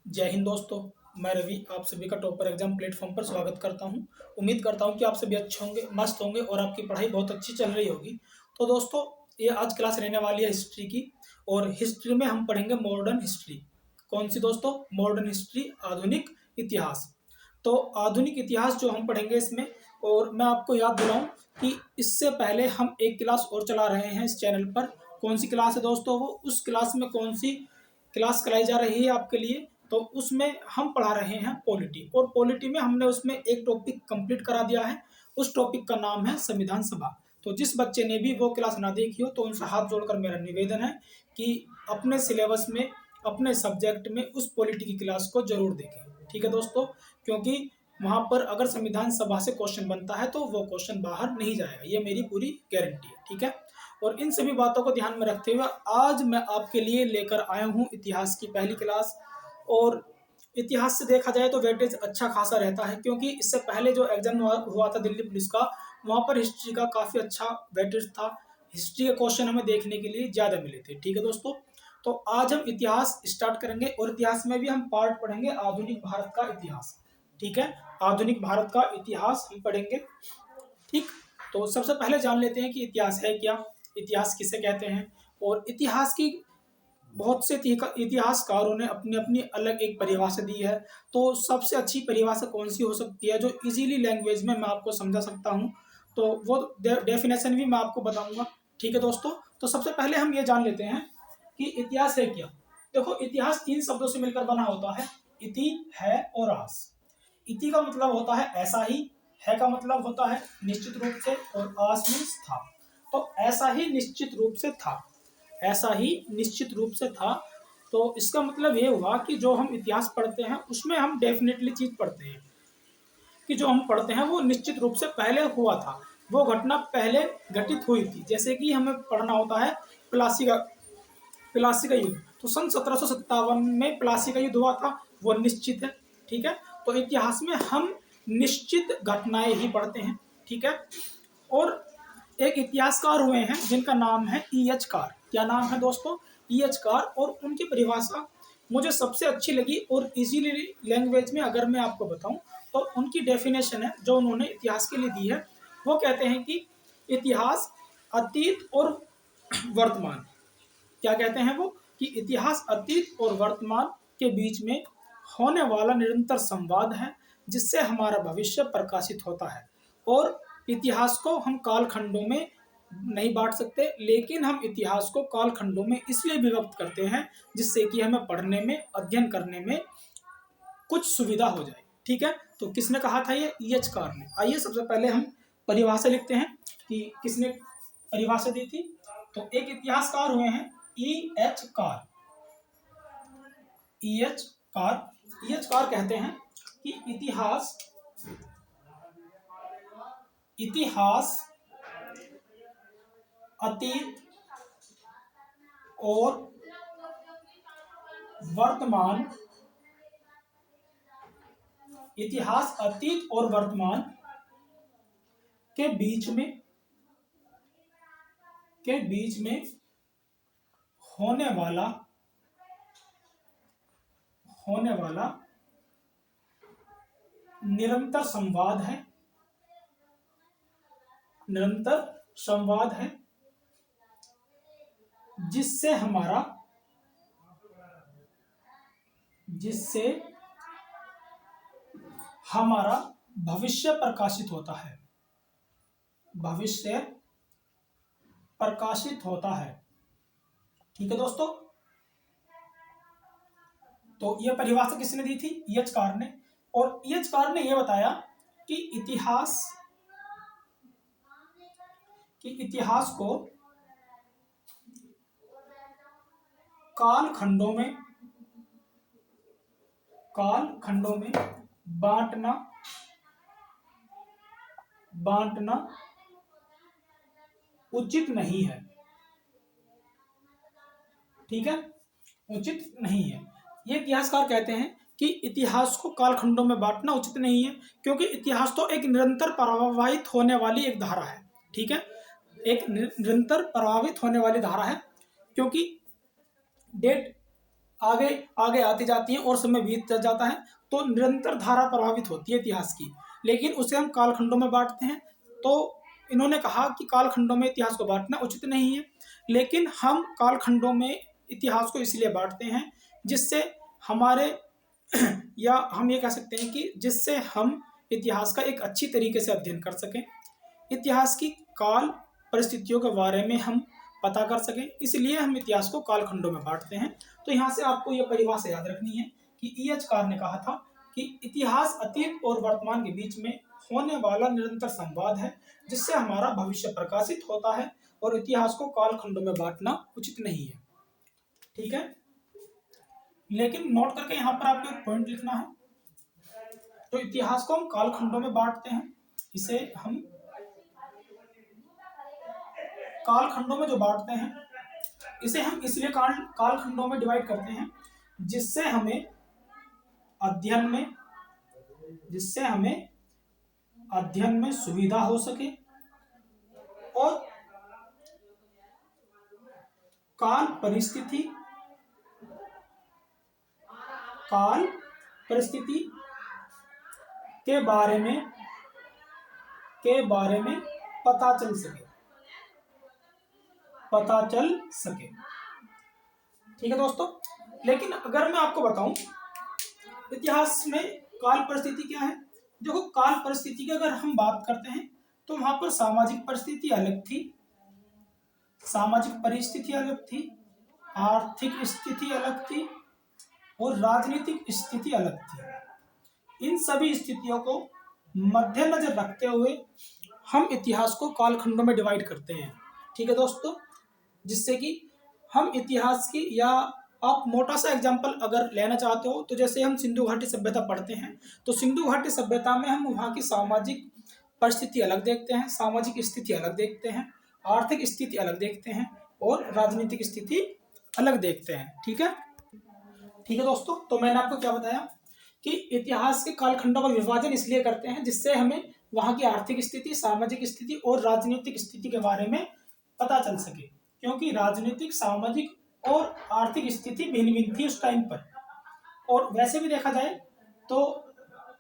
जय हिंद दोस्तों। मैं रवि आप सभी का टॉपर एग्जाम प्लेटफॉर्म पर स्वागत करता हूं। उम्मीद करता हूं कि आप सभी अच्छे होंगे, मस्त होंगे और आपकी पढ़ाई बहुत अच्छी चल रही होगी। तो दोस्तों, ये आज क्लास रहने वाली है हिस्ट्री की, और हिस्ट्री में हम पढ़ेंगे मॉडर्न हिस्ट्री। कौन सी दोस्तों? मॉडर्न हिस्ट्री, आधुनिक इतिहास। तो आधुनिक इतिहास जो हम पढ़ेंगे इसमें, और मैं आपको याद दिलाऊं कि इससे पहले हम एक क्लास और चला रहे हैं इस चैनल पर। कौन सी क्लास है दोस्तों? वो उस क्लास में कौन सी क्लास कराई जा रही है आपके लिए? तो उसमें हम पढ़ा रहे हैं पॉलिटी, और पॉलिटी में हमने उसमें एक टॉपिक कंप्लीट करा दिया है। उस टॉपिक का नाम है संविधान सभा। तो जिस बच्चे ने भी वो क्लास ना देखी हो तो उनसे हाथ जोड़कर मेरा निवेदन है कि अपने सिलेबस में, अपने सब्जेक्ट में उस पॉलिटी की क्लास को जरूर देखें। ठीक है दोस्तों, क्योंकि वहां पर अगर संविधान सभा से क्वेश्चन बनता है तो वो क्वेश्चन बाहर नहीं जाएगा, ये मेरी पूरी गारंटी है। ठीक है, और इन सभी बातों को ध्यान में रखते हुए आज मैं आपके लिए लेकर आया हूँ इतिहास की पहली क्लास। और इतिहास से देखा जाए तो वेटेज अच्छा खासा रहता है, क्योंकि इससे पहले जो एग्जाम हुआ था दिल्ली पुलिस का, वहाँ पर हिस्ट्री का काफ़ी अच्छा वेटेज था। हिस्ट्री के क्वेश्चन हमें देखने के लिए ज़्यादा मिले थे। ठीक है दोस्तों, तो आज हम इतिहास स्टार्ट करेंगे, और इतिहास में भी हम पार्ट पढ़ेंगे आधुनिक भारत का इतिहास। ठीक है, आधुनिक भारत का इतिहास हम पढ़ेंगे। ठीक, तो सबसे पहले जान लेते हैं कि इतिहास है क्या, इतिहास किसे कहते हैं। और इतिहास की बहुत से इतिहासकारों ने अपनी अपनी अलग एक परिभाषा दी है। तो सबसे अच्छी परिभाषा कौन सी हो सकती है जो इजीली लैंग्वेज में मैं आपको समझा सकता हूँ, तो वो डेफिनेशन भी मैं आपको बताऊंगा। ठीक है दोस्तों, तो सबसे पहले हम ये जान लेते हैं कि इतिहास है क्या। देखो, इतिहास तीन शब्दों से मिलकर बना होता है: इति, है और आस। इति का मतलब होता है ऐसा ही, है का मतलब होता है निश्चित रूप से, और आस मीन्स था। तो ऐसा ही निश्चित रूप से था, ऐसा ही निश्चित रूप से था। तो इसका मतलब ये हुआ कि जो हम इतिहास पढ़ते हैं उसमें हम डेफिनेटली चीज पढ़ते हैं कि जो हम पढ़ते हैं वो निश्चित रूप से पहले हुआ था, वो घटना पहले घटित हुई थी। जैसे कि हमें पढ़ना होता है प्लासी का प्लासी का युद्ध। तो सन 1757 में प्लासी का युद्ध हुआ था, वो निश्चित है। ठीक है, तो इतिहास में हम निश्चित घटनाएं ही पढ़ते हैं। ठीक है, और एक इतिहासकार हुए हैं जिनका नाम है E.H. कार। क्या नाम है दोस्तों? E.H. कार। और उनकी परिभाषा मुझे सबसे अच्छी लगी, और इजीली लैंग्वेज में अगर मैं आपको बताऊं तो उनकी डेफिनेशन है जो उन्होंने इतिहास के लिए दी है। वो कहते हैं कि इतिहास अतीत और वर्तमान, क्या कहते हैं वो, कि इतिहास अतीत और वर्तमान के बीच में होने वाला निरंतर संवाद है जिससे हमारा भविष्य प्रकाशित होता है। और इतिहास को हम कालखंडों में नहीं बांट सकते, लेकिन हम इतिहास को कालखंडों में इसलिए विभक्त करते हैं जिससे कि हमें पढ़ने में, अध्ययन करने में कुछ सुविधा हो जाए। ठीक है, तो किसने कहा था ये? E.H. कार ने। आइए सबसे पहले हम परिभाषा लिखते हैं कि किसने परिभाषा दी थी। तो एक इतिहासकार हुए हैं E.H. Car. E.H. Car, E.H. Car कहते हैं कि इतिहास अतीत और वर्तमान, इतिहास अतीत और वर्तमान के बीच में होने वाला निरंतर संवाद है जिससे हमारा भविष्य प्रकाशित होता है, भविष्य प्रकाशित होता है। ठीक है दोस्तों, तो यह परिभाषा किसने दी थी? E.H. कार ने। और E.H. कार ने यह बताया कि इतिहास को कालखंडों में बांटना उचित नहीं है। ठीक है, उचित नहीं है। ये इतिहासकार कहते हैं कि इतिहास को कालखंडों में बांटना उचित नहीं है, क्योंकि इतिहास तो एक निरंतर प्रवाहित होने वाली एक धारा है। ठीक है, एक निरंतर प्रवाहित होने वाली धारा है, क्योंकि डेट आगे आगे आती जाती हैं और समय बीत जाता है, तो निरंतर धारा प्रभावित होती है इतिहास की, लेकिन उसे हम कालखंडों में बांटते हैं। तो इन्होंने कहा कि कालखंडों में इतिहास को बांटना उचित नहीं है, लेकिन हम कालखंडों में इतिहास को इसलिए बांटते हैं जिससे हमारे या हम ये कह सकते हैं कि जिससे हम इतिहास का एक अच्छी तरीके से अध्ययन कर सकें, इतिहास की काल परिस्थितियों के बारे में हम पता कर सकें, इसलिए हम इतिहास को कालखंडों में बांटते हैं। तो यहाँ से आपको यह परिभाषा याद रखनी है कि E.H. कार ने कहा था कि इतिहास अतीत और वर्तमान के बीच में होने वाला निरंतर संवाद है जिससे हमारा भविष्य प्रकाशित होता है, और इतिहास को कालखंडों में बांटना उचित नहीं है। ठीक है, लेकिन नोट करके यहाँ पर आपको एक पॉइंट लिखना है। तो इतिहास को हम कालखंडों में बांटते हैं, इसे हम कालखंडों में जो बांटते हैं इसे हम इसलिए कालखंडों में डिवाइड करते हैं जिससे हमें अध्ययन में सुविधा हो सके और काल परिस्थिति के बारे में पता चल सके। ठीक है दोस्तों, लेकिन अगर मैं आपको बताऊं इतिहास में काल परिस्थिति क्या है। देखो, काल परिस्थिति की अगर हम बात करते हैं तो वहां पर सामाजिक परिस्थिति अलग थी, आर्थिक स्थिति अलग थी और राजनीतिक स्थिति अलग थी। इन सभी स्थितियों को मद्देनजर रखते हुए हम इतिहास को कालखंडों में डिवाइड करते हैं। ठीक है दोस्तों, जिससे कि हम इतिहास की, या आप मोटा सा एग्जांपल अगर लेना चाहते हो तो जैसे हम सिंधु घाटी सभ्यता पढ़ते हैं, तो सिंधु घाटी सभ्यता में हम वहाँ की सामाजिक परिस्थिति अलग देखते हैं, सामाजिक स्थिति अलग देखते हैं, आर्थिक स्थिति अलग देखते हैं और राजनीतिक स्थिति अलग देखते हैं। ठीक है दोस्तों, तो मैंने आपको क्या बताया कि इतिहास के कालखंडों का विभाजन इसलिए करते हैं जिससे हमें वहाँ की आर्थिक स्थिति, सामाजिक स्थिति और राजनीतिक स्थिति के बारे में पता चल सके, क्योंकि राजनीतिक, सामाजिक और आर्थिक स्थिति भिन्न भिन्न थी उस टाइम पर। और वैसे भी देखा जाए तो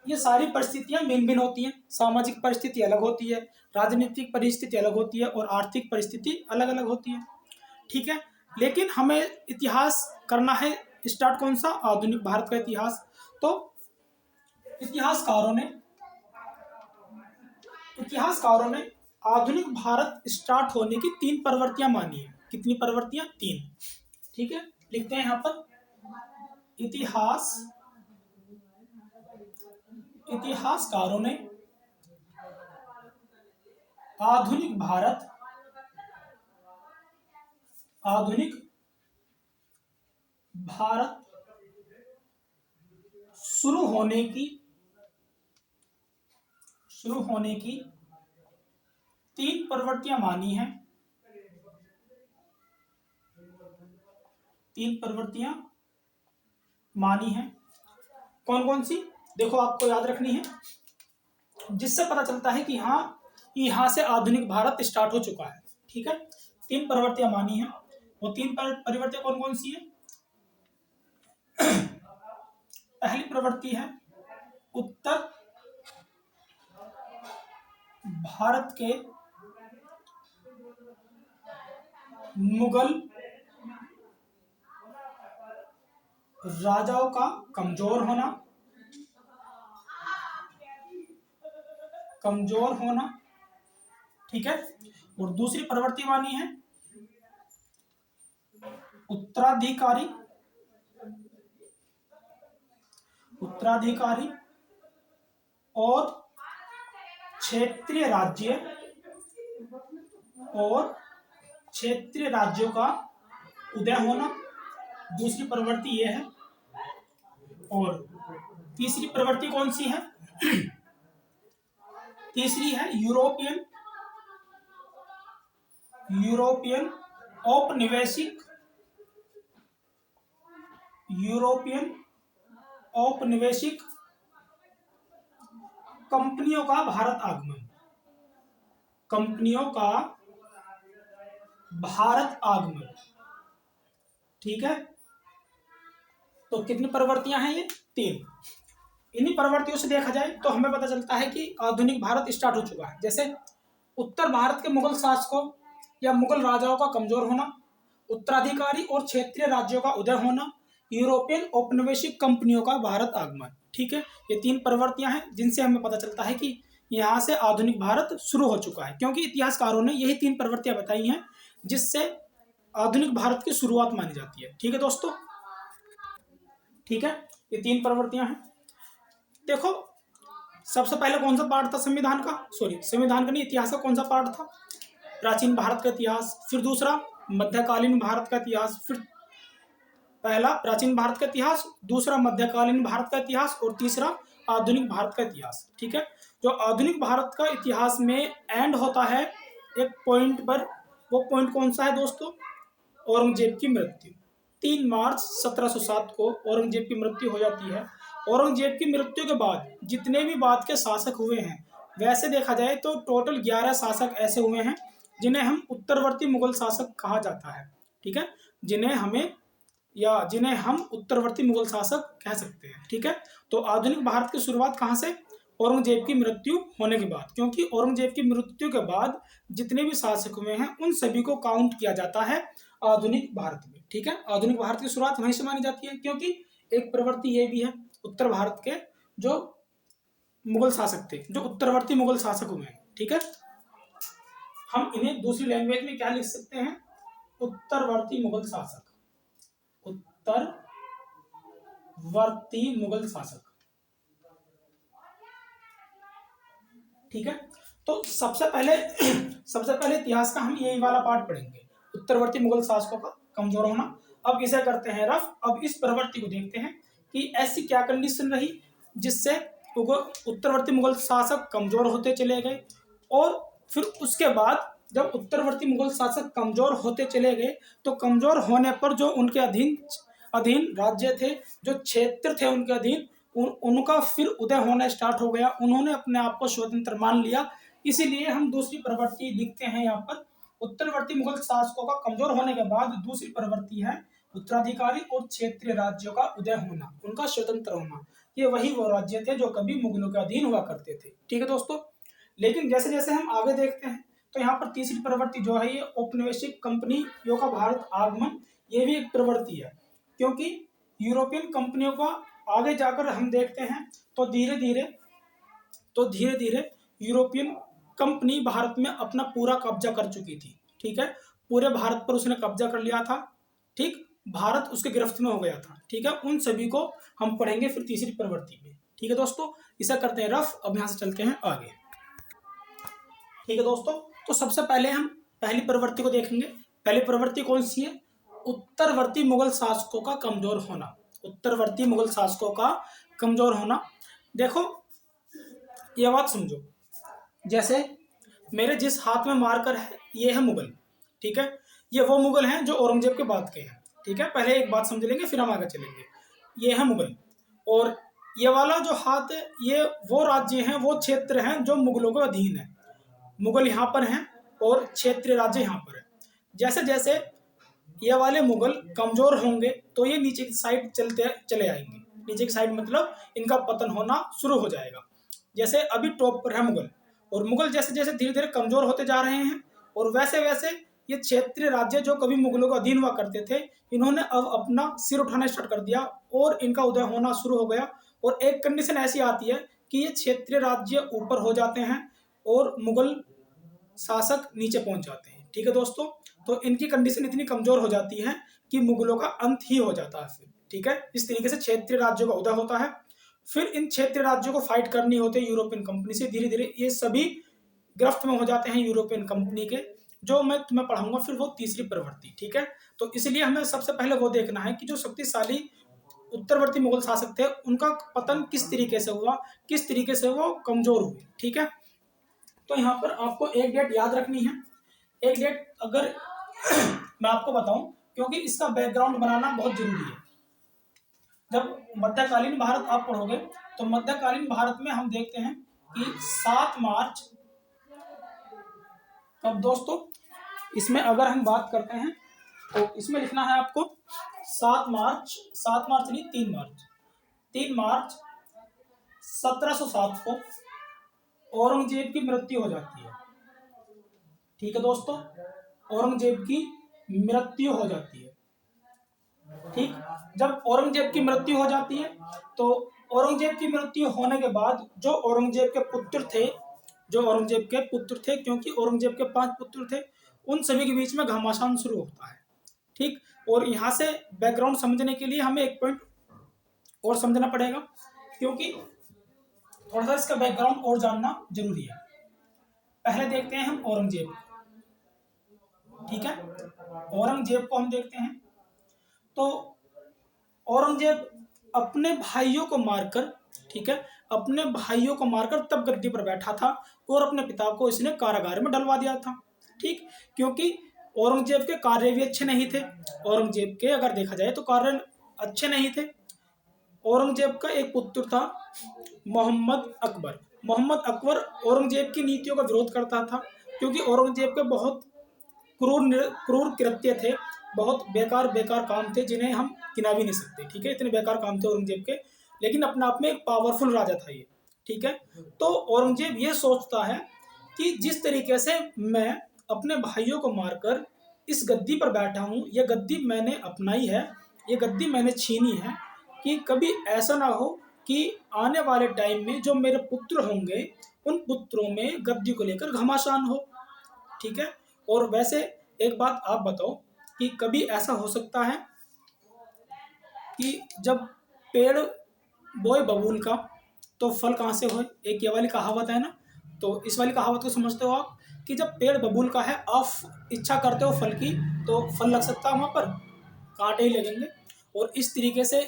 ये सारी परिस्थितियां भिन्न भिन्न होती हैं, सामाजिक परिस्थिति अलग होती है, राजनीतिक परिस्थिति अलग होती है और आर्थिक परिस्थिति अलग अलग होती है। ठीक है, लेकिन हमें इतिहास करना है स्टार्ट कौन सा, आधुनिक भारत का इतिहास। तो इतिहासकारों ने आधुनिक भारत स्टार्ट होने की 3 प्रवृत्तियां मानी है। कितनी प्रवृत्तियां? 3। ठीक है, लिखते हैं यहां पर इतिहासकारों ने आधुनिक भारत शुरू होने की 3 प्रवृत्तियां मानी हैं। 3 प्रवृत्तियां मानी हैं, कौन कौन सी? देखो, आपको याद रखनी है, जिससे पता चलता है कि हाँ, यहाँ से आधुनिक भारत स्टार्ट हो चुका है। ठीक है, 3 प्रवृत्तियां मानी हैं। वो 3 प्रवृत्तियां कौन कौन सी है? पहली प्रवृत्ति है उत्तर भारत के मुगल राजाओं का कमजोर होना। ठीक है, और दूसरी प्रवृत्ति मानी है उत्तराधिकारी और क्षेत्रीय राज्यों का उदय होना। दूसरी प्रवृत्ति यह है। और तीसरी प्रवृत्ति कौन सी है? तीसरी है यूरोपियन औपनिवेशिक कंपनियों का भारत आगमन। ठीक है, तो कितनी प्रवृत्तियां हैं ये? 3। इन्हीं प्रवृत्तियों से देखा जाए तो हमें पता चलता है कि आधुनिक भारत स्टार्ट हो चुका है। जैसे उत्तर भारत के मुगल शासकों या मुगल राजाओं का कमजोर होना, उत्तराधिकारी और क्षेत्रीय राज्यों का उदय होना, यूरोपियन औपनिवेशिक कंपनियों का भारत आगमन। ठीक है, ये 3 प्रवृत्तियां हैं जिनसे हमें पता चलता है कि यहाँ से आधुनिक भारत शुरू हो चुका है, क्योंकि इतिहासकारों ने यही 3 प्रवृत्तियां बताई हैं जिससे आधुनिक भारत की शुरुआत मानी जाती है। ठीक है दोस्तों, ठीक है, ये 3 प्रवृत्तियां हैं। देखो, सबसे पहले कौन सा पार्ट था संविधान का? सॉरी, संविधान का नहीं, इतिहास का कौन सा पार्ट था? प्राचीन भारत का इतिहास। फिर दूसरा मध्यकालीन भारत का इतिहास। फिर पहला प्राचीन भारत का इतिहास, दूसरा मध्यकालीन भारत का इतिहास और तीसरा आधुनिक भारत का इतिहास। ठीक है, जो आधुनिक भारत का इतिहास में एंड होता है एक पॉइंट पर, वो पॉइंट कौन सा है दोस्तों? औरंगजेब की मृत्यु। 3 मार्च 1707 को औरंगजेब की मृत्यु हो जाती है। औरंगजेब की मृत्यु के बाद जितने भी बाद के शासक हुए हैं, वैसे देखा जाए तो टोटल 11 शासक ऐसे हुए हैं जिन्हें हम उत्तरवर्ती मुगल शासक कहा जाता है। ठीक है, जिन्हें हम उत्तरवर्ती मुगल शासक कह सकते हैं। ठीक है, तो आधुनिक भारत की शुरुआत कहाँ से? औरंगजेब की मृत्यु होने के बाद, क्योंकि औरंगजेब की मृत्यु के बाद जितने भी शासक हुए हैं उन सभी को काउंट किया जाता है आधुनिक भारत में। ठीक है, आधुनिक भारत की शुरुआत वहीं से मानी जाती है, क्योंकि एक प्रवृत्ति ये भी है, उत्तर भारत के जो मुगल शासक थे, जो उत्तरवर्ती मुगल शासक हुए हैं। ठीक है, हम इन्हें दूसरी लैंग्वेज में क्या लिख सकते हैं? उत्तरवर्ती मुगल शासक। उत्तरवर्ती मुगल शासक। ठीक है, तो सबसे पहले इतिहास का हम यही वाला पार्ट पढ़ेंगे, उत्तरवर्ती मुगल शासकों का कमजोर होना। अब इसे करते हैं रफ। अब इस प्रवृत्ति को देखते हैं कि ऐसी क्या कंडीशन रही जिससे उत्तरवर्ती मुगल शासक कमजोर होते चले गए, और फिर उसके बाद जब उत्तरवर्ती मुगल शासक कमजोर होते चले गए तो कमजोर होने पर जो उनके अधीन राज्य थे, जो क्षेत्र थे उनके अधीन, उनका फिर उदय होना स्टार्ट हो गया। उन्होंने अपने आप को स्वतंत्र मान लिया। इसीलिए हम दूसरी प्रवृत्ति लिखते हैं यहाँ पर, उत्तरवर्ती मुगल शासकों का कमजोर होने के बाद दूसरी प्रवृत्ति है उत्तराधिकारी और क्षेत्रीय राज्यों का उदय होना, उनका स्वतंत्र होना। ये वो राज्य थे जो कभी मुगलों के अधीन हुआ करते थे। ठीक है दोस्तों, लेकिन जैसे जैसे हम आगे देखते हैं तो यहाँ पर तीसरी प्रवृत्ति जो है ये औपनिवेशिक कंपनियों का भारत आगमन, ये भी एक प्रवृत्ति है, क्योंकि यूरोपियन कंपनियों का आगे जाकर हम देखते हैं तो धीरे धीरे यूरोपियन कंपनी भारत में अपना पूरा कब्जा कर चुकी थी। ठीक है, पूरे भारत पर उसने कब्जा कर लिया था। ठीक, भारत उसके गिरफ्त में हो गया था। ठीक है, उन सभी को हम पढ़ेंगे फिर तीसरी प्रवृत्ति में। ठीक है दोस्तों, इसे करते हैं रफ। अब यहाँ से चलते हैं आगे। ठीक है दोस्तों, तो सबसे पहले हम पहली प्रवृत्ति को देखेंगे। पहली प्रवृत्ति कौन सी है? उत्तरवर्ती मुगल शासकों का कमजोर होना। उत्तरवर्ती मुगल शासकों का कमजोर होना। देखो, यह बात समझो, जैसे मेरे जिस हाथ में मार्कर है ये है मुगल। ठीक है, ये वो मुगल हैं जो औरंगजेब के बाद के हैं। ठीक है, पहले एक बात समझ लेंगे फिर हम आगे चलेंगे। ये है मुगल, और ये वाला जो हाथ है ये वो राज्य हैं, वो क्षेत्र हैं जो मुगलों के अधीन है। मुगल यहाँ पर हैं और क्षेत्रीय राज्य यहाँ पर है। जैसे जैसे ये वाले मुगल कमजोर होंगे तो ये नीचे की साइड चले आएंगे। नीचे की साइड मतलब इनका पतन होना शुरू हो जाएगा। जैसे अभी टॉप पर है मुगल, और मुगल जैसे जैसे धीरे धीरे कमजोर होते जा रहे हैं, और वैसे वैसे ये क्षेत्रीय राज्य जो कभी मुगलों का अधीन हुआ करते थे, इन्होंने अब अपना सिर उठाना स्टार्ट कर दिया और इनका उदय होना शुरू हो गया। और एक कंडीशन ऐसी आती है कि ये क्षेत्रीय राज्य ऊपर हो जाते हैं और मुगल शासक नीचे पहुंच जाते हैं। ठीक है दोस्तों, तो इनकी कंडीशन इतनी कमजोर हो जाती है कि मुगलों का अंत ही हो जाता है फिर। ठीक है, इस तरीके से क्षेत्रीय राज्यों का उदय होता है। फिर इन क्षेत्रीय राज्यों को फाइट करनी होती है यूरोपियन कंपनी से। धीरे धीरे ये सभी गिरफ्त में हो जाते हैं यूरोपियन कंपनी के, जो मैं तुम्हें पढ़ाऊंगा फिर वो तीसरी प्रवृत्ति। ठीक है, तो इसलिए हमें सबसे पहले वो देखना है कि जो शक्तिशाली उत्तरवर्ती मुगल शासक थे उनका पतन किस तरीके से हुआ, किस तरीके से वो कमजोर हुए। ठीक है, तो यहाँ पर आपको एक डेट याद रखनी है। एक डेट अगर मैं आपको बताऊं, क्योंकि इसका बैकग्राउंड बनाना बहुत जरूरी है। जब मध्यकालीन भारत आप पढ़ोगे तो मध्यकालीन भारत में हम देखते हैं कि 7 मार्च, अब दोस्तों इसमें अगर हम बात करते हैं तो इसमें लिखना है आपको 7 मार्च नहीं, 3 मार्च 1707 को औरंगजेब की मृत्यु हो जाती है। ठीक है दोस्तों, औरंगजेब की मृत्यु हो जाती है। ठीक, जब औरंगजेब की मृत्यु हो जाती है तो औरंगजेब की मृत्यु होने के बाद जो औरंगजेब के पुत्र थे, क्योंकि औरंगजेब के 5 पुत्र थे, उन सभी के बीच में घमासान शुरू होता है। ठीक, और यहाँ से बैकग्राउंड समझने के लिए हमें एक पॉइंट और समझना पड़ेगा, क्योंकि थोड़ा सा इसका बैकग्राउंड और जानना जरूरी है। पहले देखते हैं हम औरंगजेब को। ठीक है, औरंगजेब को हम देखते हैं तो औरंगजेब अपने भाइयों को मारकर, ठीक है, अपने भाइयों को मारकर तब गद्दी पर बैठा था और अपने पिता को इसने कारागार में डलवा दिया था। ठीक, क्योंकि औरंगजेब के कार्य भी अच्छे नहीं थे। औरंगजेब के अगर देखा जाए तो कार्य अच्छे नहीं थे। औरंगजेब का एक पुत्र था मोहम्मद अकबर। मोहम्मद अकबर औरंगजेब की नीतियों का विरोध करता था, क्योंकि औरंगजेब के बहुत क्रूर कृत्य थे, बहुत बेकार काम थे जिन्हें हम गिना भी नहीं सकते। ठीक है, इतने बेकार काम थे औरंगजेब के, लेकिन अपने आप में एक पावरफुल राजा था ये। ठीक है, तो औरंगजेब ये सोचता है कि जिस तरीके से मैं अपने भाइयों को मारकर इस गद्दी पर बैठा हूँ, यह गद्दी मैंने अपनाई है, ये गद्दी मैंने छीनी है, कि कभी ऐसा ना हो कि आने वाले टाइम में जो मेरे पुत्र होंगे उन पुत्रों में गद्दी को लेकर घमासान हो। ठीक है, और वैसे एक बात आप बताओ कि कभी ऐसा हो सकता है कि जब पेड़ बोए बबूल का तो फल कहाँ से हो? एक ये वाली कहावत है ना, तो इस वाली कहावत को समझते हो आप कि जब पेड़ बबूल का है, आप इच्छा करते हो फल की, तो फल लग सकता है वहां पर? कांटे ही लगेंगे। और इस तरीके से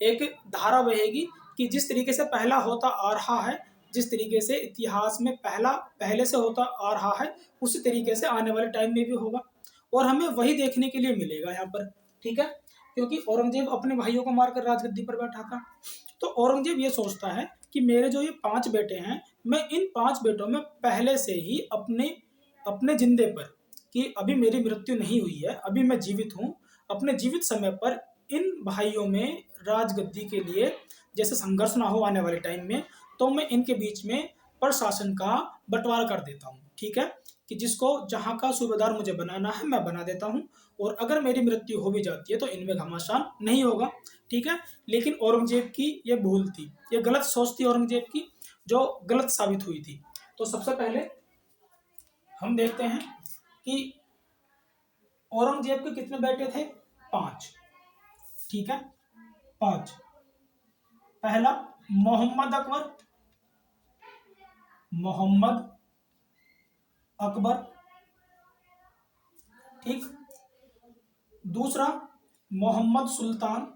एक धारा बहेगी कि जिस तरीके से पहला होता आ रहा है, जिस तरीके से इतिहास में पहले से होता आ रहा है, उसी तरीके से आने वाले टाइम में भी होगा, और हमें वही देखने के लिए मिलेगा यहाँ पर। ठीक है, क्योंकि औरंगजेब अपने भाइयों को मारकर राजगद्दी पर बैठा था। तो औरंगजेब ये सोचता है कि मेरे जो ये 5 बेटे हैं, मैं इन 5 बेटों में पहले से ही अपने जिंदे पर, कि अभी मेरी मृत्यु नहीं हुई है, अभी मैं जीवित हूँ, अपने जीवित समय पर इन भाइयों में राजगद्दी के लिए जैसे संघर्ष ना हो आने वाले टाइम में, तो मैं इनके बीच में प्रशासन का बंटवारा कर देता हूँ। ठीक है, कि जिसको जहाँ का सूबेदार मुझे बनाना है मैं बना देता हूँ, और अगर मेरी मृत्यु हो भी जाती है तो इनमें घमासान नहीं होगा। ठीक है, लेकिन औरंगजेब की ये भूल थी, ये गलत सोच थी औरंगजेब की, जो गलत साबित हुई थी। तो सबसे पहले हम देखते हैं कि औरंगजेब के कितने बेटे थे? 5। ठीक है, 5। पहला मोहम्मद अकबर। ठीक, दूसरा मोहम्मद सुल्तान।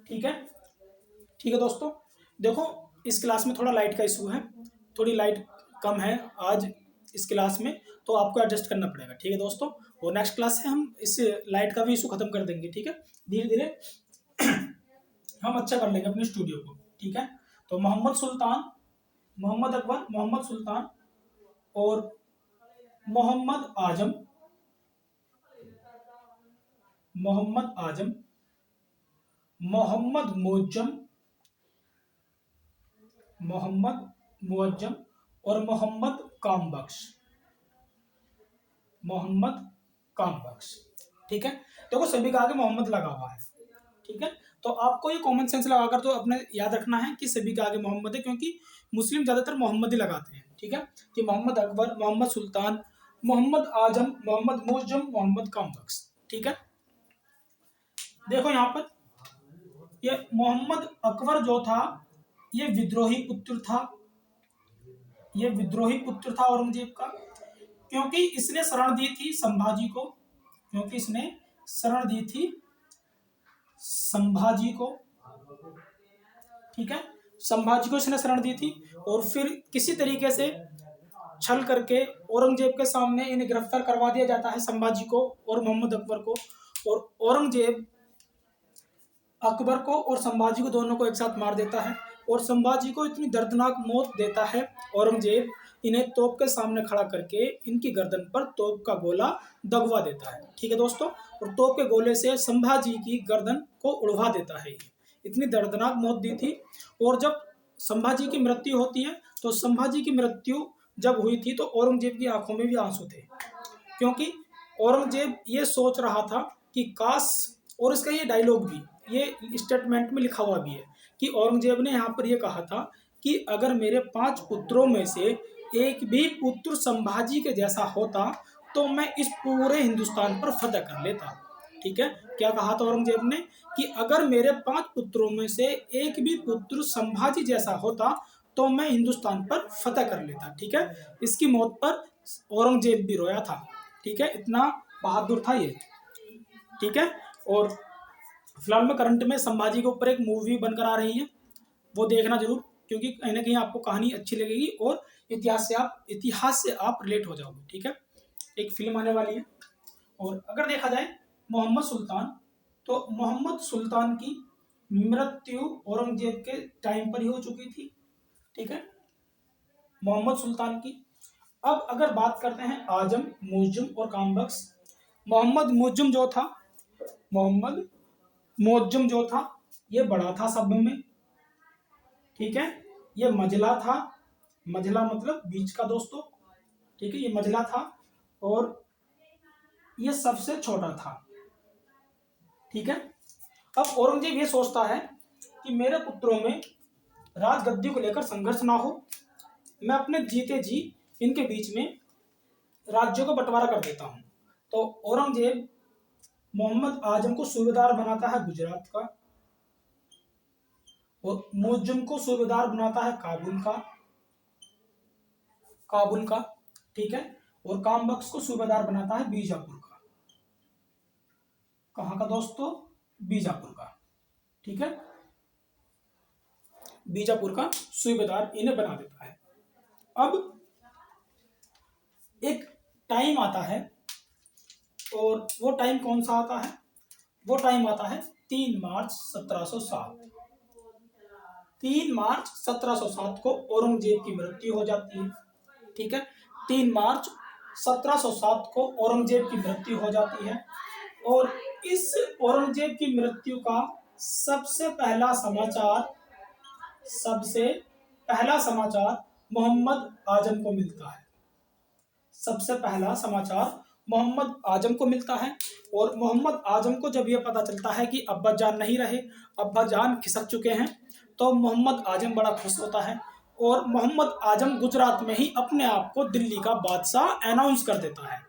ठीक है, ठीक है दोस्तों, देखो इस क्लास में थोड़ा लाइट का इशू है, थोड़ी लाइट कम है आज इस क्लास में, तो आपको एडजस्ट करना पड़ेगा। ठीक है दोस्तों, और नेक्स्ट क्लास से हम इस लाइट का भी इशू खत्म कर देंगे। ठीक है, धीरे धीरे हम अच्छा कर लेंगे अपने स्टूडियो को। ठीक है, तो मोहम्मद अकबर, मोहम्मद सुल्तान और मोहम्मद आजम, मोहम्मद मुअज्जम और मोहम्मद कामबख्श। ठीक है, देखो सभी का आगे मोहम्मद लगा हुआ है। ठीक है, तो आपको ये कॉमन सेंस लगाकर तो अपने याद रखना है कि सभी के आगे मोहम्मद है, क्योंकि मुस्लिम ज्यादातर मोहम्मद ही लगाते हैं। ठीक है, कि मोहम्मद अकबर, मोहम्मद सुल्तान, मोहम्मद आजम, मोहम्मद मुअज्जम, मोहम्मद कामबख्श। ठीक है, देखो यहाँ पर ये मोहम्मद अकबर जो था ये विद्रोही पुत्र था औरंगजेब का, क्योंकि इसने शरण दी थी संभाजी को। ठीक है, संभाजी को इसने शरण दी थी, और फिर किसी तरीके से छल करके औरंगजेब के सामने इन्हें गिरफ्तार करवा दिया जाता है, संभाजी को और मोहम्मद अकबर को, और औरंगजेब अकबर को और संभाजी को दोनों को एक साथ मार देता है, और संभाजी को इतनी दर्दनाक मौत देता है औरंगजेब, इन्हें तोप के सामने खड़ा करके इनकी गर्दन पर तोप का गोला दगवा देता है। ठीक है दोस्तों, और तोप के गोले से संभाजी की गर्दन को उड़वा देता है। इतनी दर्दनाक मौत दी थी। और जब संभाजी की मृत्यु होती है तो संभाजी की मृत्यु जब हुई थी तो औरंगजेब की आंखों में भी आंसू थे, क्योंकि औरंगजेब ये सोच रहा था कि काश, और इसका ये डायलॉग भी, ये स्टेटमेंट में लिखा हुआ भी है कि औरंगजेब ने यहाँ पर ये कहा था कि अगर मेरे 5 पुत्रों में से एक भी पुत्र संभाजी के जैसा होता तो मैं इस पूरे हिंदुस्तान पर फतह कर लेता। ठीक है, क्या कहा था औरंगजेब ने कि अगर मेरे 5 पुत्रों में से एक भी पुत्र संभाजी जैसा होता तो मैं हिंदुस्तान पर फतह कर लेता। ठीक है, इसकी मौत पर औरंगजेब भी रोया था। ठीक है, इतना बहादुर था ये। ठीक है, और फिलहाल में करंट में संभाजी के ऊपर एक मूवी बनकर आ रही है, वो देखना जरूर, क्योंकि कहीं ना कहीं आपको कहानी अच्छी लगेगी और इतिहास से आप रिलेट हो जाओगे। ठीक है, एक फिल्म आने वाली है। और अगर देखा जाए मोहम्मद सुल्तान, तो मोहम्मद सुल्तान की मृत्यु औरंगजेब के टाइम पर ही हो चुकी थी। ठीक है, मोहम्मद सुल्तान की। अब अगर बात करते हैं आजम, मुअज्जम और कामबख्श। मोहम्मद मुअज्जम जो था, मोहम्मद मुअज्जम जो था, ये बड़ा था सब में। ठीक है, ये मजला था, मजला मतलब बीच का दोस्तों। ठीक है, ये मजला था और ये सबसे छोटा था। ठीक है, अब औरंगजेब ये सोचता है कि मेरे पुत्रों में राजगद्दी को लेकर संघर्ष ना हो, मैं अपने जीते जी इनके बीच में राज्यों का बंटवारा कर देता हूं। तो औरंगजेब मोहम्मद आजम को सूबेदार बनाता है गुजरात का, और मुअज्जम को सूबेदार बनाता है काबुल का। ठीक है, और कामबख्श को सूबेदार बनाता है बीजापुर का। कहाँ का दोस्तों? बीजापुर का। ठीक है, बीजापुर का सूबेदार इन्हें बना देता है। अब एक टाइम आता है, और वो टाइम कौन सा आता है? वो टाइम आता है 3 मार्च 1707। 3 मार्च 1707 को औरंगजेब की मृत्यु हो जाती है। ठीक है, 3 मार्च 1707 को औरंगजेब की मृत्यु हो जाती है। और इस औरंगजेब की मृत्यु का सबसे पहला समाचार मोहम्मद आजम को मिलता है। सबसे पहला समाचार मोहम्मद आजम को मिलता है। और मोहम्मद आजम को जब यह पता चलता है कि अब्बा जान नहीं रहे, अब्बा जान खिसक चुके हैं, तो मोहम्मद आजम बड़ा खुश होता है। और मोहम्मद आजम गुजरात में ही अपने आप को दिल्ली का बादशाह अनाउंस कर देता है,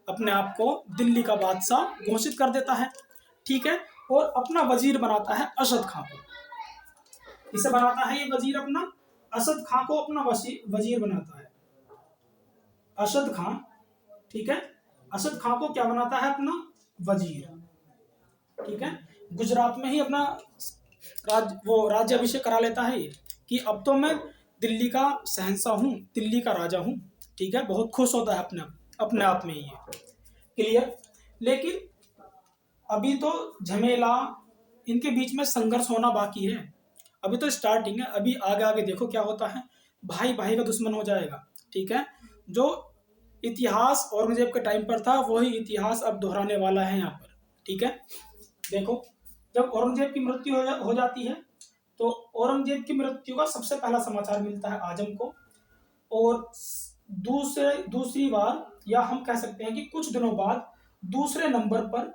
अपने आप को दिल्ली का बादशाह घोषित कर देता है। ठीक है, और अपना वजीर बनाता है असद खां को। इसे बनाता है ये वजीर अपना, असद खां को अपना वजीर बनाता है असद खां। ठीक है, असद खां को क्या बनाता है? अपना वजीर। ठीक है, गुजरात में ही अपना राज्याभिषेक करा लेता है ये, कि अब तो मैं दिल्ली का शहंशाह हूँ, दिल्ली का राजा हूँ। ठीक है, बहुत खुश होता है अपने आप में ये। क्लियर? लेकिन अभी तो झमेला, इनके बीच में संघर्ष होना बाकी है। अभी तो स्टार्टिंग है, अभी आगे आगे देखो क्या होता है। भाई भाई का दुश्मन हो जाएगा। ठीक है, जो इतिहास औरंगजेब के टाइम पर था वही इतिहास अब दोहराने वाला है यहाँ पर। ठीक है, देखो, जब औरंगजेब की मृत्यु हो जाती है तो औरंगजेब की मृत्यु का सबसे पहला समाचार मिलता है आजम को। और दूसरी बार, या हम कह सकते हैं कि कुछ दिनों बाद, दूसरे नंबर पर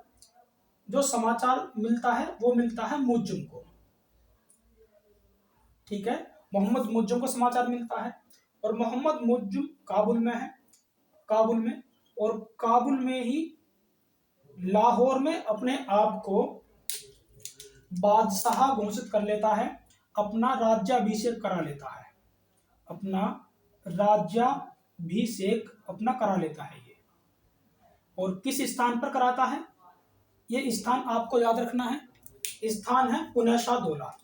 जो समाचार मिलता है वो मिलता है मुअज्जम को। ठीक है, मोहम्मद मुअज्जम को समाचार मिलता है। और मोहम्मद मुअज्जम काबुल में है, और काबुल में ही लाहौर में अपने आप को बादशाह घोषित कर लेता है, अपना राज्याभिषेक करा लेता है, करा लेता है ये। और किस स्थान पर कराता है? ये स्थान आपको याद रखना है, स्थान है पुनः शाहदौला।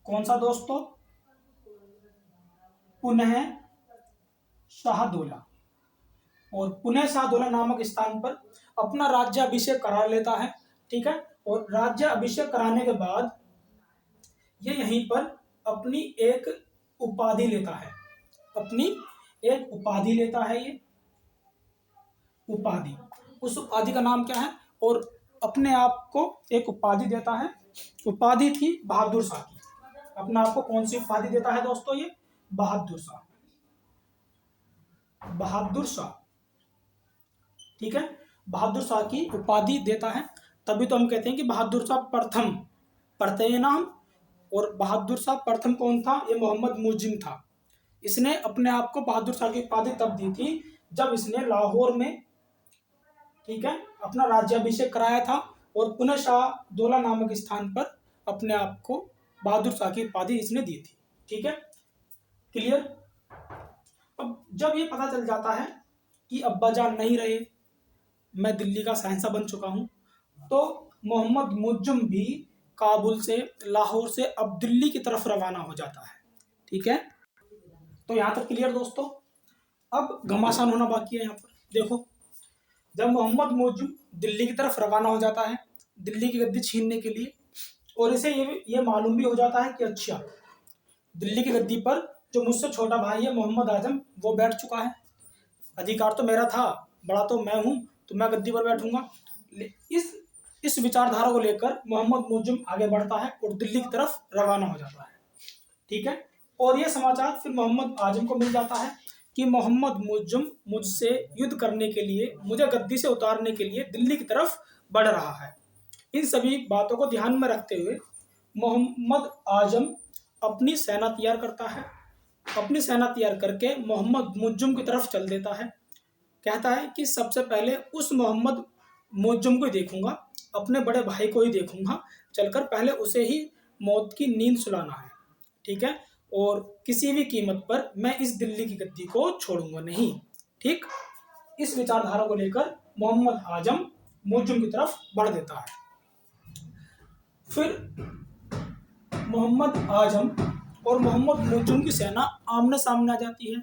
कौन सा दोस्तों? पुनः शाहदौला। और पुनः शाहदौला नामक स्थान पर अपना राज्याभिषेक करा लेता है। ठीक है, और राज्याभिषेक कराने के बाद ये यहीं पर अपनी एक उपाधि लेता है। अपनी एक उपाधि लेता है, ये उपाधि, उस उपाधि का नाम क्या है, और अपने आप को एक उपाधि देता है, उपाधि थी बहादुर शाह की। अपने आप को कौन सी उपाधि देता है दोस्तों, ये बहादुर शाह, बहादुर शाह, ठीक है, बहादुर शाह की उपाधि देता है। तभी तो हम कहते हैं कि बहादुर शाह प्रथम, पढ़ते हैं ना हम। और बहादुर शाह प्रथम कौन था, ये मोहम्मद मुजिम था। इसने अपने आप को बहादुर शाह की उपाधि तब दी थी जब इसने लाहौर में, ठीक है, अपना राज्याभिषेक कराया था, और पुनः शाह दौला नामक स्थान पर अपने आप को बहादुर शाह की उपाधि इसने दी थी। ठीक है, क्लियर। अब जब ये पता चल जाता है कि अब्बाजान नहीं रहे, मैं दिल्ली का शहंशाह बन चुका हूं, तो मोहम्मद मुज्जम भी काबुल से, लाहौर से अब दिल्ली की तरफ रवाना हो जाता है। ठीक है, तो यहां तक क्लियर दोस्तों। अब घमासान होना बाकी है। यहाँ पर देखो, जब मोहम्मद मुज्जम दिल्ली की तरफ रवाना हो जाता है दिल्ली की गद्दी छीनने के लिए, और इसे ये मालूम भी हो जाता है कि अच्छा, दिल्ली की गद्दी पर जो मुझसे छोटा भाई है मोहम्मद आजम, वो बैठ चुका है, अधिकार तो मेरा था, बड़ा तो मैं हूं, तो मैं गद्दी पर बैठूंगा। इस विचारधारा को लेकर मोहम्मद मुज्जम आगे बढ़ता है और दिल्ली की तरफ रवाना हो जाता है। ठीक है, और यह समाचार फिर मोहम्मद आजम को मिल जाता है कि मोहम्मद मुज्जम मुझसे युद्ध करने के लिए, मुझे गद्दी से उतारने के लिए दिल्ली की तरफ बढ़ रहा है। इन सभी बातों को ध्यान में रखते हुए मोहम्मद आजम अपनी सेना तैयार करता है। अपनी सेना तैयार करके मोहम्मद मुज्जम की तरफ चल देता है। कहता है कि सबसे पहले उस मोहम्मद मुज्जम को ही देखूंगा, अपने बड़े भाई को ही देखूंगा, चलकर पहले उसे ही मौत की नींद सुलाना है। ठीक है, और किसी भी कीमत पर मैं इस दिल्ली की गद्दी को छोड़ूंगा नहीं। ठीक, इस विचारधारा को लेकर मोहम्मद आजम मुज्जम की तरफ बढ़ देता है। फिर मोहम्मद आजम और मोहम्मद मुज्जम की सेना आमने सामने आ जाती है।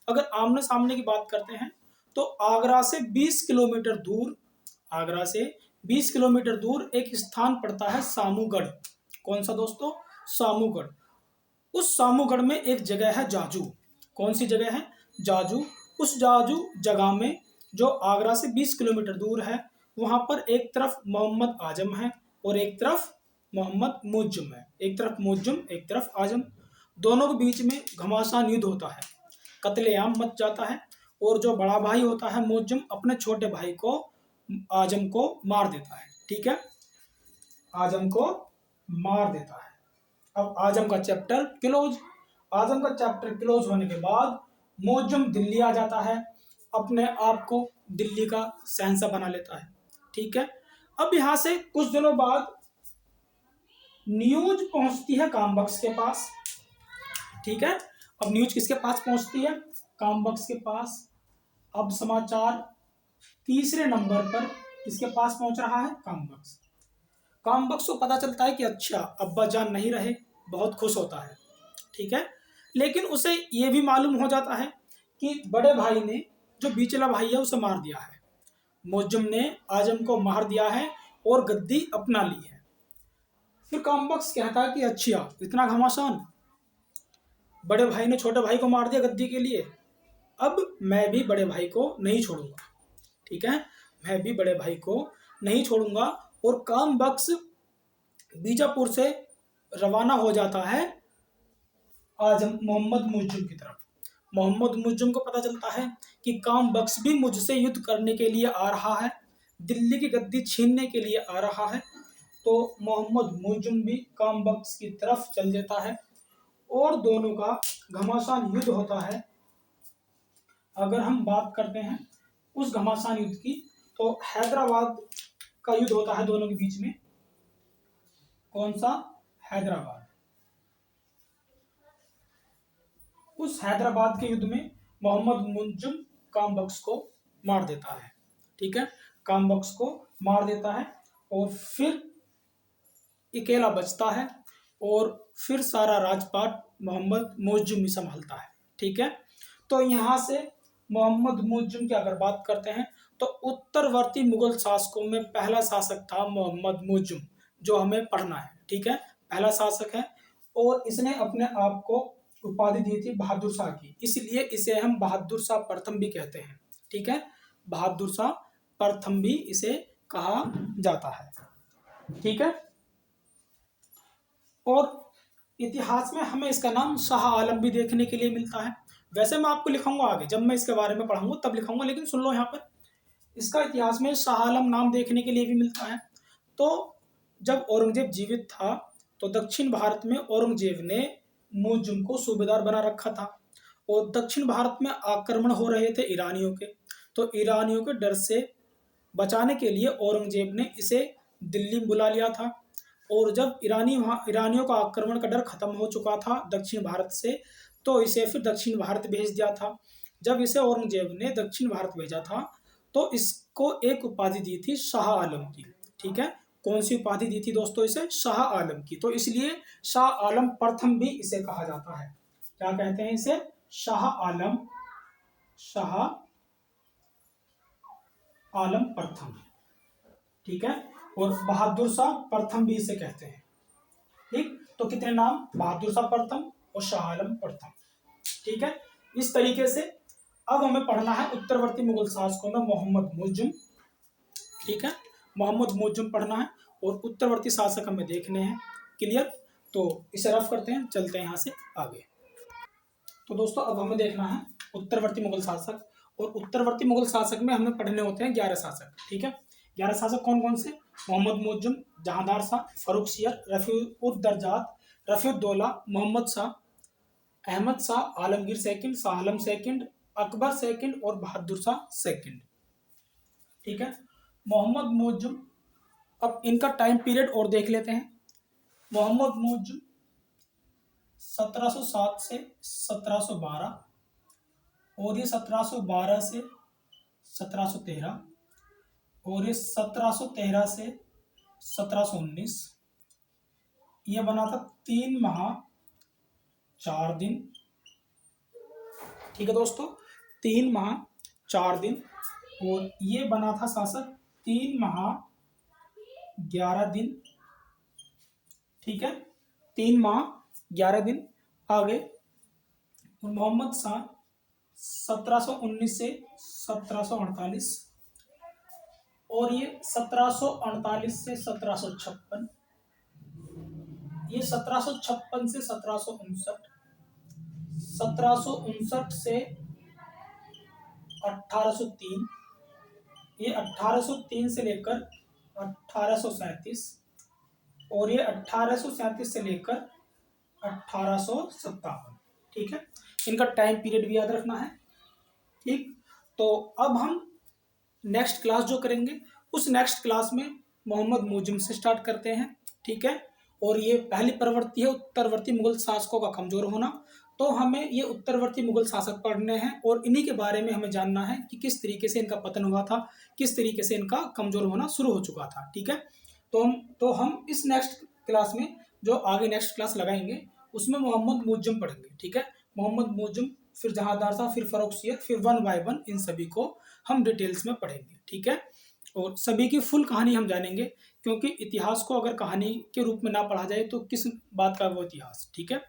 अगर आमने सामने की बात करते हैं तो आगरा से 20 किलोमीटर दूर, आगरा से 20 किलोमीटर दूर एक स्थान पड़ता है सामूगढ़। कौन सा दोस्तों, सामूगढ़। उस सामूगढ़ में एक जगह है जाजू। कौन सी जगह है, जाजू। उस जाजू जगह में जो आगरा से 20 किलोमीटर दूर है, वहां पर एक तरफ मोहम्मद आजम है और एक तरफ मोहम्मद मुज्जम है। एक तरफ मुज्जम, एक तरफ आजम, दोनों के बीच में घमासान युद्ध होता है, कत्लेआम मच जाता है। और जो बड़ा भाई होता है मुज्जम, अपने छोटे भाई को, आजम को मार देता है। ठीक है, आजम को मार देता है। अब आजम का चैप्टर क्लोज। आजम का चैप्टर क्लोज होने के बाद मुज्जम दिल्ली आ जाता है, अपने आप को दिल्ली का शहंशाह बना लेता है। ठीक है, अब यहां से कुछ दिनों बाद न्यूज पहुंचती है कामबख्श के पास। ठीक है, अब न्यूज किसके पास पहुंचती है, कामबख्श के पास। अब समाचार तीसरे नंबर पर किसके पास पहुंच रहा है, कामबख्श। कामबख्श को पता चलता है कि अच्छा, अब्बा जान नहीं रहे, बहुत खुश होता है। ठीक है, लेकिन उसे यह भी मालूम हो जाता है कि बड़े भाई ने, जो बीचला भाई है, उसे मार दिया है। मुज्जम ने आजम को मार दिया है और गद्दी अपना ली है। फिर कामबख्श कहता है कि अच्छा, इतना घमासान, बड़े भाई ने छोटे भाई को मार दिया गद्दी के लिए, अब मैं भी बड़े भाई को नहीं छोड़ूंगा। ठीक है, मैं भी बड़े भाई को नहीं छोड़ूंगा। और कामबख्श बीजापुर से रवाना हो जाता है आजम, मोहम्मद मुज्जम की तरफ। मोहम्मद मुज्जम को पता चलता है कि कामबख्श भी मुझसे युद्ध करने के लिए आ रहा है, दिल्ली की गद्दी छीनने के लिए आ रहा है। तो मोहम्मद मुज्जम भी कामबख्श की तरफ चल देता है और दोनों का घमासान युद्ध होता है। अगर हम बात करते हैं उस घमासान युद्ध की, तो हैदराबाद का युद्ध होता है दोनों के बीच में। कौन सा, हैदराबाद। उस हैदराबाद के युद्ध में मोहम्मद मुज्जम कामबख्श को मार देता है। ठीक है, कामबख्श को मार देता है और फिर अकेला बचता है, और फिर सारा राजपाट मोहम्मद मुज्जम ही संभालता है। ठीक है, तो यहाँ से मोहम्मद मुज्जम की अगर बात करते हैं तो उत्तरवर्ती मुगल शासकों में पहला शासक था मोहम्मद मुज्जम, जो हमें पढ़ना है। ठीक है, पहला शासक है, और इसने अपने आप को उपाधि दी थी बहादुर शाह की, इसलिए इसे हम बहादुर शाह प्रथम भी कहते हैं। ठीक है, बहादुर शाह प्रथम भी इसे कहा जाता है। ठीक है, और इतिहास में हमें इसका नाम शाह आलम भी देखने के लिए मिलता है। वैसे मैं आपको लिखाऊंगा आगे, जब मैं इसके बारे में पढ़ाऊंगा तब लिखाऊंगा, लेकिन सुन लो यहाँ पर इसका इतिहास में शाह आलम नाम देखने के लिए भी मिलता है। तो जब औरंगजेब जीवित था तो दक्षिण भारत में औरंगजेब ने मुअज्जम को सूबेदार बना रखा था, और दक्षिण भारत में आक्रमण हो रहे थे ईरानियों के, तो ईरानियों के डर से बचाने के लिए औरंगजेब ने इसे दिल्ली में बुला लिया था। और जब ईरानियों का आक्रमण का डर खत्म हो चुका था दक्षिण भारत से, तो इसे फिर दक्षिण भारत भेज दिया था। जब इसे औरंगजेब ने दक्षिण भारत भेजा था तो इसको एक उपाधि दी थी शाह आलम की। ठीक है, कौन सी उपाधि दी थी दोस्तों इसे? शाह आलम की। तो इसलिए शाह आलम प्रथम भी इसे कहा जाता है। क्या कहते हैं इसे? शाह आलम, शाह आलम प्रथम। ठीक है, और बहादुर शाह प्रथम भी इसे कहते हैं। ठीक, तो कितने नाम? बहादुर शाह प्रथम और शाह आलम प्रथम। ठीक है, इस तरीके से अब हमें पढ़ना है उत्तरवर्ती मुगल शासकों में मोहम्मद मुअज्जम। ठीक है, मोहम्मद मुअज्जम पढ़ना है और उत्तरवर्ती शासक हमें देखने हैं। क्लियर? तो इसे रफ करते हैं, चलते हैं यहाँ से आगे। तो दोस्तों अब हमें देखना है उत्तरवर्ती मुगल शासक, और उत्तरवर्ती मुगल शासक में हमें पढ़ने होते हैं 11 शासक। ठीक है, 11 शासक कौन कौन से? Mohammad Muazzam, Jahandar Shah, Farrukhsiyar, रफीउद्दर्जात, रफीउद्दौला, Mohammad Shah, Ahmad Shah, Alamgir second, Shah Alam second, Akbar second और बहादुर शाह सेकंड। ठीक है, मोहम्मद मुअज्जम, अब इनका टाइम पीरियड और देख लेते हैं। मोहम्मद मुअज्जम 1707 से 1712, और ये 1712 से 1713, और ये 1713 से 1719। ये बना था 3 माह 4 दिन। ठीक है दोस्तों, 3 माह 4 दिन। और ये बना था शासक 3 माह 11 दिन। ठीक है, 3 माह 11 दिन। आगे मोहम्मद शाह 1719 से 1748, और ये 1748 से 1756, ये 1756 से 1759, 1759 से 1803, ये 1803 से लेकर 1837, और ये 1837 से लेकर 1857। ठीक है, इनका टाइम पीरियड भी याद रखना है। ठीक, तो अब हम नेक्स्ट क्लास जो करेंगे उस नेक्स्ट क्लास में मोहम्मद मुअज्जम से स्टार्ट करते हैं। ठीक है, और ये पहली प्रवृत्ति है उत्तरवर्ती मुगल शासकों का कमजोर होना। तो हमें ये उत्तरवर्ती मुगल शासक पढ़ने हैं और इन्हीं के बारे में हमें जानना है कि किस तरीके से इनका पतन हुआ था, किस तरीके से इनका कमजोर होना शुरू हो चुका था। ठीक है, तो हम इस नेक्स्ट क्लास में जो आगे नेक्स्ट क्लास लगाएंगे उसमें मोहम्मद मुअज्जम पढ़ेंगे। ठीक है, मोहम्मद मुअज्जम, फिर जहांदार शाह, फिर फर्रुखसियर, फिर 1 बाय 1 इन सभी को हम डिटेल्स में पढ़ेंगे। ठीक है, और सभी की फुल कहानी हम जानेंगे, क्योंकि इतिहास को अगर कहानी के रूप में ना पढ़ा जाए तो किस बात का वो इतिहास। ठीक है,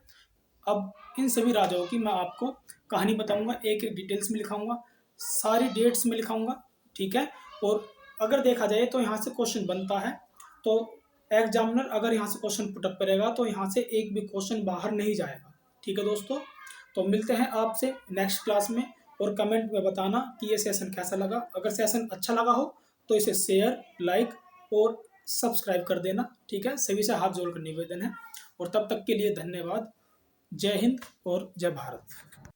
अब इन सभी राजाओं की मैं आपको कहानी बताऊंगा, एक एक डिटेल्स में लिखाऊंगा, सारी डेट्स में लिखाऊंगा। ठीक है, और अगर देखा जाए तो यहाँ से क्वेश्चन बनता है, तो एग्जामिनर अगर यहाँ से क्वेश्चन पुटअप करेगा तो यहाँ से एक भी क्वेश्चन बाहर नहीं जाएगा। ठीक है दोस्तों, तो मिलते हैं आपसे नेक्स्ट क्लास में, और कमेंट में बताना कि ये सेशन कैसा लगा। अगर सेशन अच्छा लगा हो तो इसे शेयर, लाइक और सब्सक्राइब कर देना। ठीक है, सभी से हाथ जोड़कर निवेदन है, और तब तक के लिए धन्यवाद। जय हिंद और जय भारत।